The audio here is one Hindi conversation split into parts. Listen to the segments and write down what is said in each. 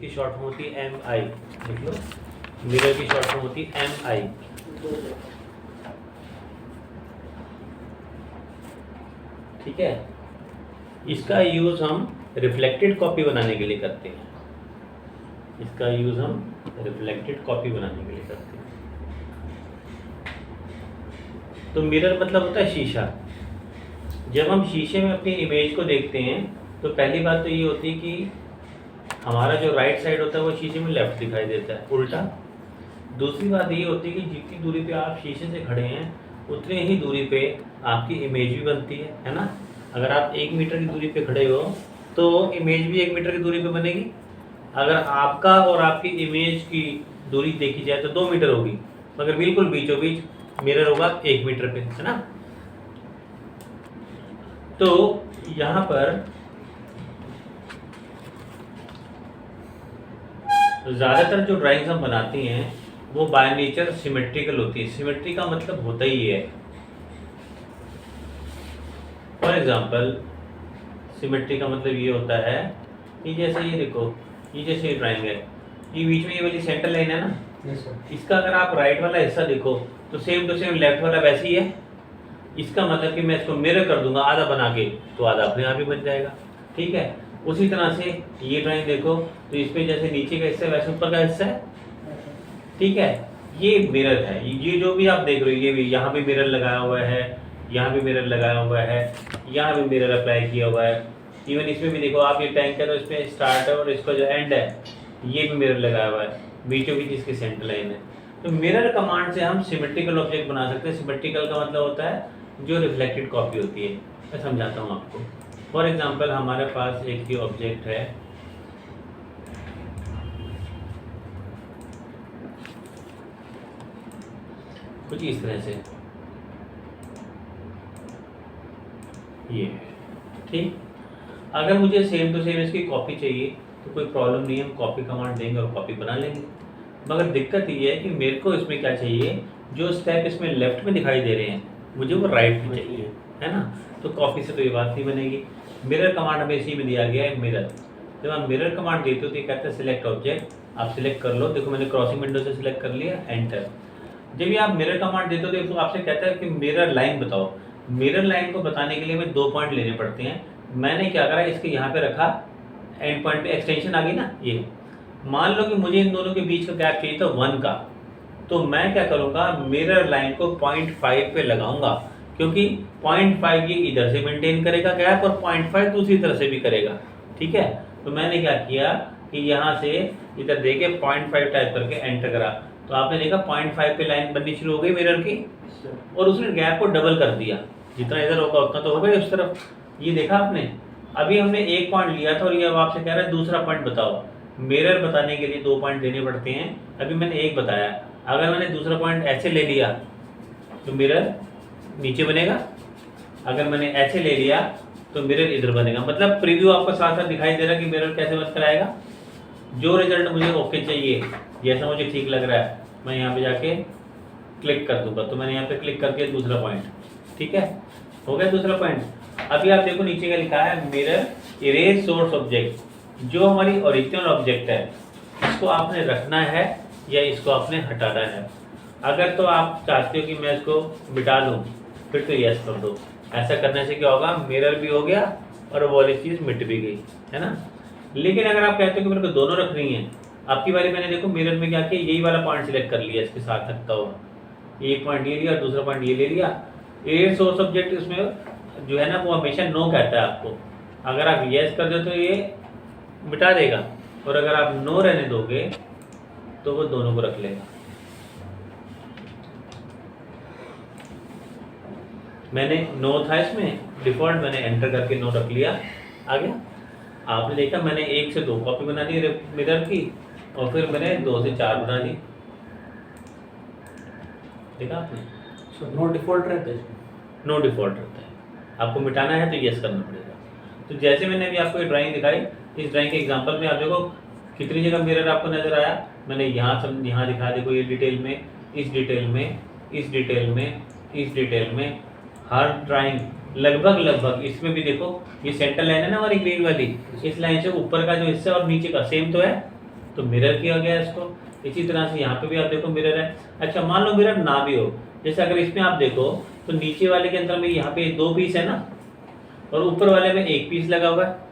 इसकी शॉर्ट फॉर्म होती है MI। देख लो, मिरर की शॉर्ट फॉर्म होती है MI। ठीक है, इसका यूज हम रिफ्लेक्टेड कॉपी बनाने के लिए करते हैं। इसका यूज हम रिफ्लेक्टेड कॉपी बनाने के लिए करते हैं। तो मिरर मतलब होता है शीशा। जब हम शीशे में अपनी इमेज को देखते हैं तो पहली बात तो ये होती है कि हमारा जो राइट साइड होता है वो शीशे में लेफ्ट दिखाई देता है, उल्टा। दूसरी बात ये होती है कि जितनी दूरी पे आप शीशे से खड़े हैं उतनी ही दूरी पे आपकी इमेज भी बनती है ना। अगर आप 1 मीटर की दूरी पे खड़े हो तो इमेज भी 1 मीटर की दूरी पे बनेगी। अगर आपका और आपकी इमेज की दूरी देखी जाए तो 2 मीटर होगी, मगर बिल्कुल बीचों बीच मिरर होगा 1 मीटर पे, है ना। तो यहाँ पर ज़्यादातर जो ड्राइंग्स हम बनाते हैं वो बाय नेचर सिमेट्रिकल होती है। सिमेट्री का मतलब होता ही है, फॉर एग्जाम्पल सिमेट्री का मतलब ये होता है कि जैसे ये देखो, ये जैसे ये ड्राइंग है, ये बीच में ये वाली सेंटर लाइन है ना, इसका अगर आप राइट वाला हिस्सा देखो तो सेम टू सेम लेफ्ट वाला वैसे ही है। इसका मतलब कि मैं इसको मिरर कर दूंगा आधा बना के तो आधा अपने आप ही बन जाएगा। ठीक है, उसी तरह से ये ड्राइंग देखो तो इसमें जैसे नीचे का हिस्सा वैसे ऊपर का हिस्सा है। ठीक है, ये मिरर है। ये जो भी आप देख रहे हो ये भी, यहाँ पे मिरर लगाया हुआ है, यहाँ भी मिरर लगाया हुआ है, यहाँ भी मिरर अप्लाई किया हुआ है। इवन इसमें भी देखो आप, ये टैंक है तो इसमें स्टार्ट है और इसका जो एंड है ये भी मिरर लगाया हुआ है, बीचों बीच इसकी सेंटर लाइन है। तो मिरर कमांड से हम सिमेट्रिकल ऑब्जेक्ट बना सकते हैं। सिमेट्रिकल का मतलब होता है जो रिफ्लेक्टेड कॉपी होती है। मैं समझाता हूँ आपको। फॉर एग्जाम्पल हमारे पास एक ये ऑब्जेक्ट है, कुछ इस तरह से ये, ठीक। अगर मुझे सेम टू सेम इसकी कॉपी चाहिए तो कोई प्रॉब्लम नहीं है, हम कॉपी कमांड देंगे और कॉपी बना लेंगे। मगर दिक्कत ये है कि मेरे को इसमें क्या चाहिए, जो स्टेप इसमें लेफ्ट में दिखाई दे रहे हैं मुझे वो राइट में चाहिए, है ना। तो कॉपी से तो ये बात नहीं बनेगी। मिरर कमांड हमें इसी में दिया गया है, मिरर। जब आप मिरर कमांड देते हो तो ये कहते हैं सिलेक्ट ऑब्जेक्ट, आप सिलेक्ट कर लो। देखो मैंने क्रॉसिंग विंडो से सिलेक्ट कर लिया, एंटर। जब ये आप मिरर कमांड देते हो तो आपसे कहता है कि मिरर लाइन बताओ। मिरर लाइन को बताने के लिए हमें 2 पॉइंट लेने पड़ते हैं। मैंने क्या करा, इसके यहाँ पे रखा, एंड पॉइंट पे एक्सटेंशन आ गई ना ये। मान लो कि मुझे इन दोनों के बीच का गैप चाहिए था 1 का, तो मैं क्या करूँगा, मिरर लाइन को 0.5 पे लगाऊंगा, क्योंकि 0.5 ये इधर से मेंटेन करेगा गैप और 0.5 दूसरी तरफ से भी करेगा। ठीक है, तो मैंने क्या किया कि यहाँ से इधर देके 0.5 टाइप करके एंटर करा, तो आपने देखा 0.5 पे लाइन बननी शुरू हो गई मिरर की, और उसने गैप को डबल कर दिया। जितना इधर होगा उतना तो होगा उस तरफ। ये देखा आपने, अभी हमने 1 पॉइंट लिया था और ये अब आपसे कह रहा है दूसरा पॉइंट बताओ। मिरर बताने के लिए 2 पॉइंट देने पड़ते हैं, अभी मैंने 1 बताया। अगर मैंने दूसरा पॉइंट ऐसे ले लिया तो मिरर नीचे बनेगा, अगर मैंने ऐसे ले लिया तो मिरर इधर बनेगा। मतलब प्रीव्यू आपको साथ साथ दिखाई दे रहा है कि मिरर कैसे बनकर आएगा। जो रिजल्ट मुझे ओके चाहिए, जैसा मुझे ठीक लग रहा है, मैं यहाँ पे जाके क्लिक कर दूंगा। तो मैंने यहाँ पे क्लिक करके दूसरा पॉइंट, ठीक है, हो गया दूसरा पॉइंट। अभी आप देखो नीचे का लिखा है मिरर इरेज सोर्स ऑब्जेक्ट। जो हमारी ओरिजिनल ऑब्जेक्ट है इसको आपने रखना है या इसको आपने हटाना है। अगर तो आप चाहते हो कि मैं इसको मिटा दूँ फिर तो यस कर दो। ऐसा करने से क्या होगा, मिरर भी हो गया और वो वाली चीज़ मिट भी गई, है ना। लेकिन अगर आप कहते हो कि मेरे को दोनों रखनी है, आपकी बारी, मैंने देखो मिरर में क्या किया, यही वाला पॉइंट सिलेक्ट कर लिया इसके साथ रखता हुआ, एक पॉइंट ये लिया और दूसरा पॉइंट ये ले लिया। इरेज सोर्स ऑब्जेक्ट इसमें जो है ना वो हमेशा नो कहता है आपको। अगर आप यस कर दो तो ये मिटा देगा, और अगर आप नो रहने दोगे तो वो दोनों को रख लेगा। मैंने नो था इसमें डिफॉल्ट, मैंने एंटर करके नो रख लिया, आ गया। आपने देखा मैंने 1 से 2 कॉपी बना दी मिरर की, और फिर मैंने 2 से 4 बना दी। देखा आपने, नो डिफॉल्ट रहता है, नो डिफॉल्ट रहता है। आपको मिटाना है तो यस करना पड़ेगा। तो जैसे मैंने अभी आपको ये ड्राइंग दिखाई, इस ड्राइंग के एग्जांपल में आप देखो कितनी जगह मिरर आपको नजर आया। मैंने यहाँ दिखा, देखो ये डिटेल में, इस डिटेल में, इस डिटेल में, इस डिटेल में, हर ड्राइंग लगभग इसमें भी देखो ये सेंटर लाइन है ना हमारी ग्रीन वाली, इस लाइन से ऊपर का जो हिस्सा और नीचे का सेम तो है, तो मिरर किया गया इसको। इसी तरह से यहाँ पे भी आप देखो मिरर है। अच्छा मान लो मिरर ना भी हो, जैसे अगर इसमें आप देखो तो नीचे वाले के अंदर में यहाँ पे 2 पीस है ना, और ऊपर वाले में 1 पीस लगा हुआ है।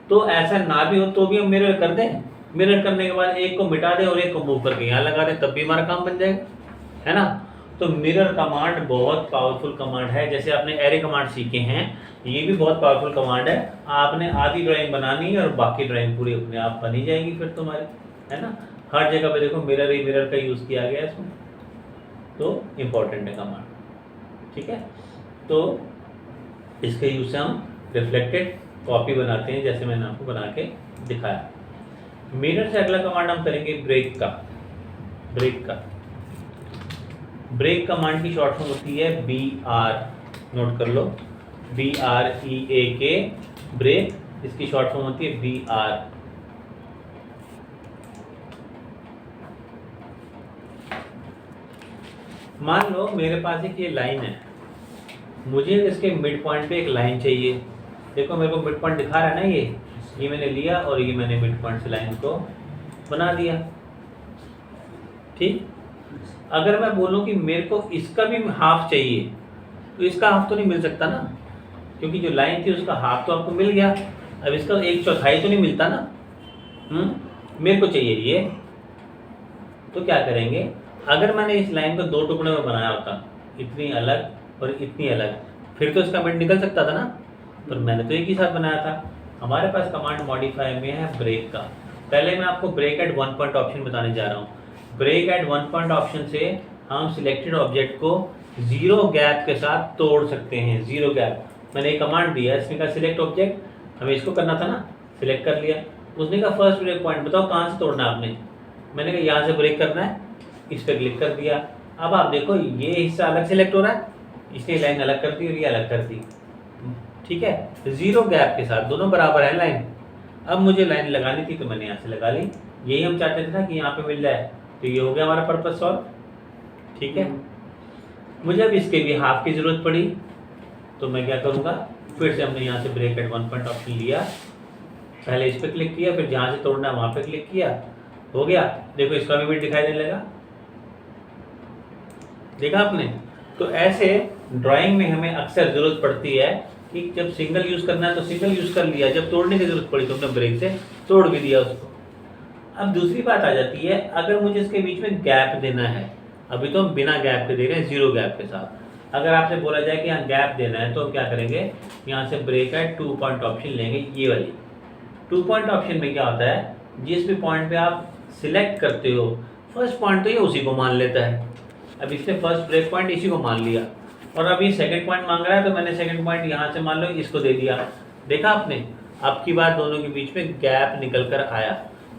तो ऐसा ना भी हो तो भी हम मिरर कर दें, मिरर करने के बाद एक को मिटा दें और एक को मूव करके यहाँ लगा दें, तब भी हमारा काम बन जाएगा, है ना। तो मिरर कमांड बहुत पावरफुल कमांड है। जैसे आपने एरे कमांड सीखे हैं, ये भी बहुत पावरफुल कमांड है। आपने आधी ड्राइंग बनानी है और बाकी ड्राइंग पूरी अपने आप बनी जाएगी फिर तुम्हारी, है ना। हर जगह पे देखो मिरर ही मिरर का यूज़ किया गया है इसमें, तो इम्पोर्टेंट है कमांड, ठीक है। तो इसके यूज से हम रिफ्लेक्टेड कॉपी बनाते हैं, जैसे मैंने आपको बना के दिखाया। मिरर से अगला कमांड हम करेंगे ब्रेक का। ब्रेक कमांड की शॉर्ट फॉर्म होती है BR, नोट कर लो, BREAK, ब्रेक, इसकी शॉर्ट फॉर्म होती है BR। मान लो मेरे पास एक ये लाइन है, मुझे इसके मिड पॉइंट पे एक लाइन चाहिए। देखो मेरे को मिड पॉइंट दिखा रहा है ना, ये मैंने लिया और ये मैंने मिड पॉइंट से लाइन को बना दिया, ठीक। अगर मैं बोलूँ कि मेरे को इसका भी हाफ चाहिए, तो इसका हाफ तो नहीं मिल सकता ना, क्योंकि जो लाइन थी उसका हाफ तो आपको मिल गया, अब इसका 1/4 तो नहीं मिलता ना। मेरे को चाहिए ये, तो क्या करेंगे, अगर मैंने इस लाइन को 2 टुकड़े में बनाया होता, इतनी अलग और इतनी अलग, फिर तो इसका मिड निकल सकता था ना, पर मैंने तो एक ही साथ बनाया था। हमारे पास कमांड मॉडिफायर में है ब्रेक का। पहले मैं आपको ब्रेक एट 1 पॉइंट ऑप्शन बताने जा रहा हूँ। ब्रेक एट 1 पॉइंट ऑप्शन से हम सिलेक्टेड ऑब्जेक्ट को 0 गैप के साथ तोड़ सकते हैं। 0 गैप, मैंने एक कमांड दिया, इसमें का सिलेक्ट ऑब्जेक्ट, हमें इसको करना था ना, सिलेक्ट कर लिया। उसने कहा फर्स्ट ब्रेक पॉइंट बताओ कहाँ से तोड़ना है आपने, मैंने कहा यहाँ से ब्रेक करना है, इस पर क्लिक कर दिया। अब आप देखो ये हिस्सा अलग सिलेक्ट हो रहा है, इसने लाइन अलग कर दी और ये अलग कर दी, ठीक है। 0 गैप के साथ दोनों बराबर है लाइन। अब मुझे लाइन लगानी थी तो मैंने यहाँ से लगा ली, यही हम चाहते थे ना कि यहाँ पे मिल जाए, तो ये हो गया हमारा पर्पस सॉल्व, ठीक है। मुझे अब इसके भी हाफ की ज़रूरत पड़ी, तो मैं क्या करूँगा, फिर से हमने यहाँ से ब्रेक एट 1 पॉइंट ऑप्शन लिया, पहले इस पर क्लिक किया, फिर जहाँ से तोड़ना है वहाँ पे क्लिक किया, हो गया। देखो इसका भी दिखाई देने लगा, देखा आपने। तो ऐसे ड्राइंग में हमें अक्सर ज़रूरत पड़ती है कि जब सिंगल यूज़ करना है तो सिंगल यूज़ कर लिया, जब तोड़ने की ज़रूरत पड़ी तो हमने ब्रेक से तोड़ भी दिया उसको। अब दूसरी बात आ जाती है, अगर मुझे इसके बीच में गैप देना है, अभी तो हम बिना गैप के दे रहे हैं 0 गैप के साथ। अगर आपसे बोला जाए कि यहाँ गैप देना है तो हम क्या करेंगे, यहाँ से ब्रेक एट 2 पॉइंट ऑप्शन लेंगे, ये वाली 2 पॉइंट ऑप्शन में क्या होता है, जिस भी पॉइंट पे आप सिलेक्ट करते हो, फर्स्ट पॉइंट तो ये उसी को मान लेता है। अब इसने फर्स्ट ब्रेक पॉइंट इसी को मान लिया, और अभी सेकंड पॉइंट मांग रहा है, तो मैंने सेकंड पॉइंट यहाँ से मान लो इसको दे दिया। देखा आपने, आपकी बात दोनों के बीच में गैप निकल कर आया।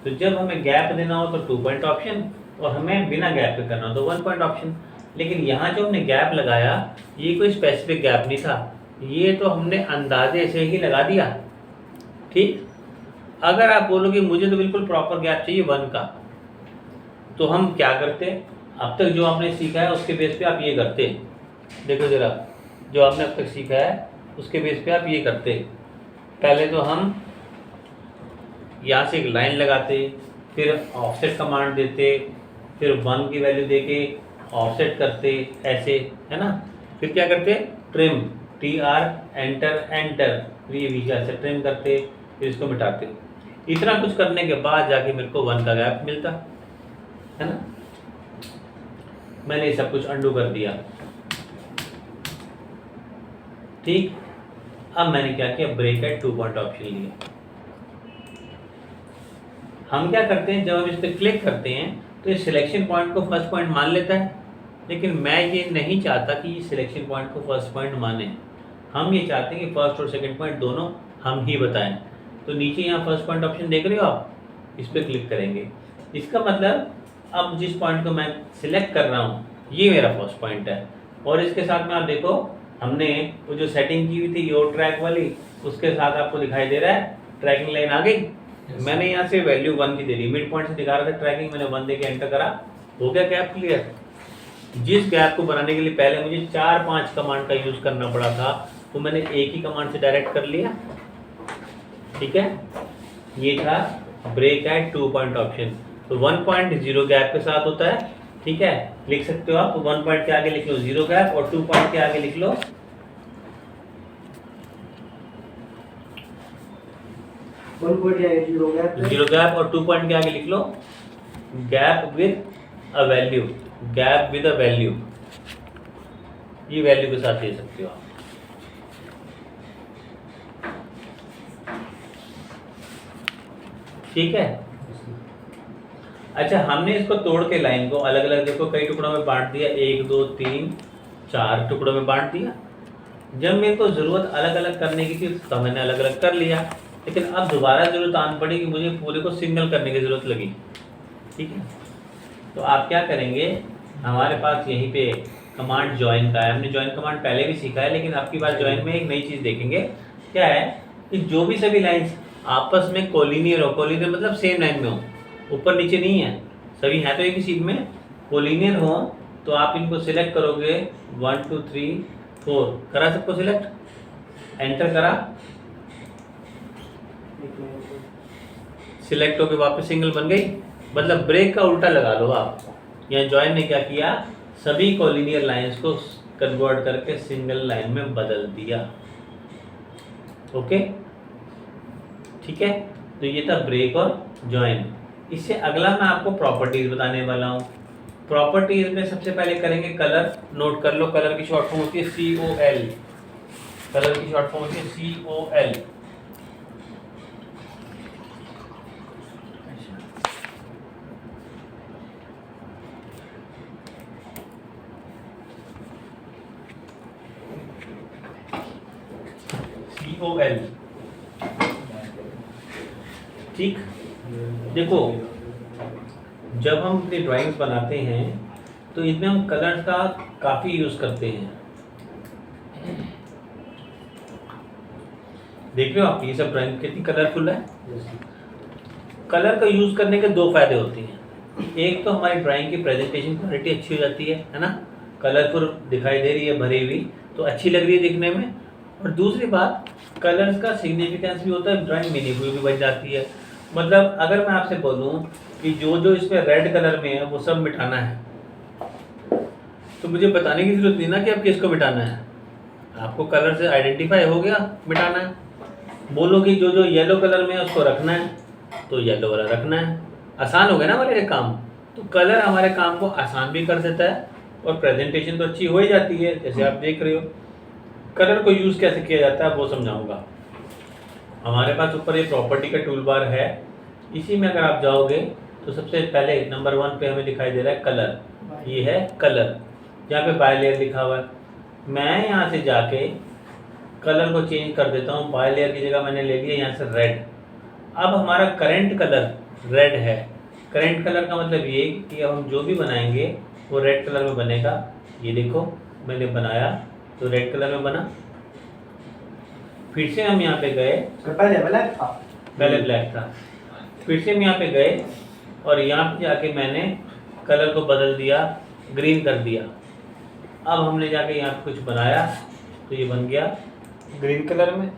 तो जब हमें गैप देना हो तो 2 पॉइंट ऑप्शन, और हमें बिना गैप के करना हो तो 1 पॉइंट ऑप्शन। लेकिन यहाँ जो हमने गैप लगाया, ये कोई स्पेसिफिक गैप नहीं था, ये तो हमने अंदाजे से ही लगा दिया, ठीक। अगर आप बोलोगे मुझे तो बिल्कुल प्रॉपर गैप चाहिए 1 का, तो हम क्या करते, अब तक जो आपने सीखा है उसके बेस पे आप ये करते। देखो जरा, जो आपने अब तक सीखा है उसके बेस पे आप ये करते। पहले तो हम यहाँ से एक लाइन लगाते, फिर ऑफसेट कमांड देते, फिर 1 की वैल्यू देके ऑफसेट करते, ऐसे, है ना। फिर क्या करते, ट्रिम, TR, एंटर, ये विषय से ट्रिम करते, फिर इसको मिटाते। इतना कुछ करने के बाद जाके मेरे को 1 का गैप मिलता, है ना। मैंने सब कुछ अंडू कर दिया, ठीक। अब मैंने क्या किया, ब्रेक एट 2 पॉइंट ऑप्शन लिया। हम क्या करते हैं, जब हम इस पर क्लिक करते हैं तो इस सिलेक्शन पॉइंट को फर्स्ट पॉइंट मान लेता है, लेकिन मैं ये नहीं चाहता कि ये सिलेक्शन पॉइंट को फर्स्ट पॉइंट माने। हम ये चाहते हैं कि फर्स्ट और सेकंड पॉइंट दोनों हम ही बताएं। तो नीचे यहाँ फर्स्ट पॉइंट ऑप्शन देख रहे हो आप, इस पर क्लिक करेंगे। इसका मतलब अब जिस पॉइंट को मैं सिलेक्ट कर रहा हूँ ये मेरा फर्स्ट पॉइंट है, और इसके साथ में आप देखो हमने वो जो सेटिंग की हुई थी योर ट्रैक वाली, उसके साथ आपको दिखाई दे रहा है ट्रैकिंग लाइन आ गई। मैंने यहाँ से वैल्यू 1 की दे दी, मिड पॉइंट से दिखा रहा था ट्रैकिंग, मैंने 1 दे के एंटर करा, हो गया गैप क्लियर। जिस गैप को बनाने के लिए पहले मुझे 4-5 कमांड का यूज़ करना पड़ा था, वो मैंने एक ही कमांड से डायरेक्ट कर लिया, ठीक है। ये था ब्रेक एट 2 पॉइंट ऑप्शन। तो 1.0 गैप के साथ होता है, ठीक है, लिख सकते हो आप। 1 पॉइंट के आगे लिख लो 0 गैप और 2 पॉइंट के आगे लिख लो 1 पॉइंट या 0 गैप, 0 गैप और 2 पॉइंट के आगे लिख लो gap with a value, gap with a value, ये वैल्यू के साथ दे सकते हो आप। ठीक है। अच्छा, हमने इसको तोड़ के लाइन को अलग अलग देखो कई टुकड़ों में बांट दिया, 1 2 3 4 टुकड़ों में बांट दिया। जब मेरे को ज़रूरत अलग अलग करने की थी तो मैंने अलग अलग कर लिया, लेकिन अब दोबारा ज़रूरत आन पड़ी कि मुझे पूरे को सिंगल करने की ज़रूरत लगी। ठीक है, तो आप क्या करेंगे, हमारे पास यहीं पे कमांड ज्वाइन का है, हमने ज्वाइन कमांड पहले भी सीखा है, लेकिन आपकी बार ज्वाइन में एक नई चीज़ देखेंगे। क्या है कि जो भी सभी लाइन्स आपस में कोलिनियर हो, कोलिनियर मतलब सेम लाइन में हो, ऊपर नीचे नहीं है, सभी हैं तो एक ही सीट में, कोलिनियर हो, तो आप इनको सिलेक्ट करोगे 1 2 3 4, करा सबको सिलेक्ट, एंटर करा, सिलेक्ट होके वापस सिंगल बन गई। मतलब ब्रेक का उल्टा लगा लो आप। यहाँ ज्वाइन ने क्या किया, सभी कोलिनियर लाइंस को कन्वर्ट करके सिंगल लाइन में बदल दिया। ओके, ठीक है, तो ये था ब्रेक और ज्वाइन। इससे अगला मैं आपको प्रॉपर्टीज बताने वाला हूँ। प्रॉपर्टीज में सबसे पहले करेंगे कलर, नोट कर लो, कलर की शॉर्ट फॉर्म होती है COL, कलर की शॉर्ट फॉर्म होती है COL। COL, ठीक। देखो, जब हम अपनी ड्राइंग्स बनाते हैं तो इसमें हम कलर्स का काफ़ी यूज़ करते हैं। देख रहे हो आप, ये सब ड्राइंग कितनी कलरफुल है। कलर का यूज़ करने के दो फायदे होते हैं। एक तो हमारी ड्राइंग की प्रेजेंटेशन क्वालिटी अच्छी हो जाती है ना, कलरफुल दिखाई दे रही है, भरी हुई, तो अच्छी लग रही है दिखने में। और दूसरी बात, कलर्स का सिग्निफिकेंस भी होता है, ड्राइंग मीनिंगफुल भी बन जाती है। मतलब अगर मैं आपसे बोलूं कि जो जो इसमें रेड कलर में है वो सब मिटाना है, तो मुझे बताने की जरूरत नहीं ना कि आप किसको मिटाना है, आपको कलर से आइडेंटिफाई हो गया मिटाना है। बोलो कि जो जो येलो कलर में है उसको रखना है, तो येलो वाला रखना है, आसान हो गया ना हमारे लिए काम। तो कलर हमारे काम को आसान भी कर देता है और प्रेजेंटेशन तो अच्छी हो ही जाती है, जैसे आप देख रहे हो। कलर को यूज़ कैसे किया जाता है वो समझाऊंगा। हमारे पास ऊपर ये प्रॉपर्टी का टूल बार है, इसी में अगर आप जाओगे तो सबसे पहले नंबर 1 पे हमें दिखाई दे रहा है कलर, ये है कलर, यहाँ पे बाय लेयर लिखा हुआ है। मैं यहाँ से जाके कलर को चेंज कर देता हूँ, बाय लेयर की जगह मैंने ले लिया यहाँ से रेड। अब हमारा करंट कलर रेड है। करंट कलर का मतलब ये कि अब हम जो भी बनाएंगे वो रेड कलर में बनेगा। ये देखो मैंने बनाया तो रेड कलर में बना। फिर से हम यहाँ पे गए, पहले ब्लैक था, पहले ब्लैक था, फिर से हम यहाँ पे गए और यहाँ पे जाके मैंने कलर को बदल दिया, ग्रीन कर दिया। अब हमने जाके यहाँ पे कुछ बनाया तो ये बन गया ग्रीन कलर में।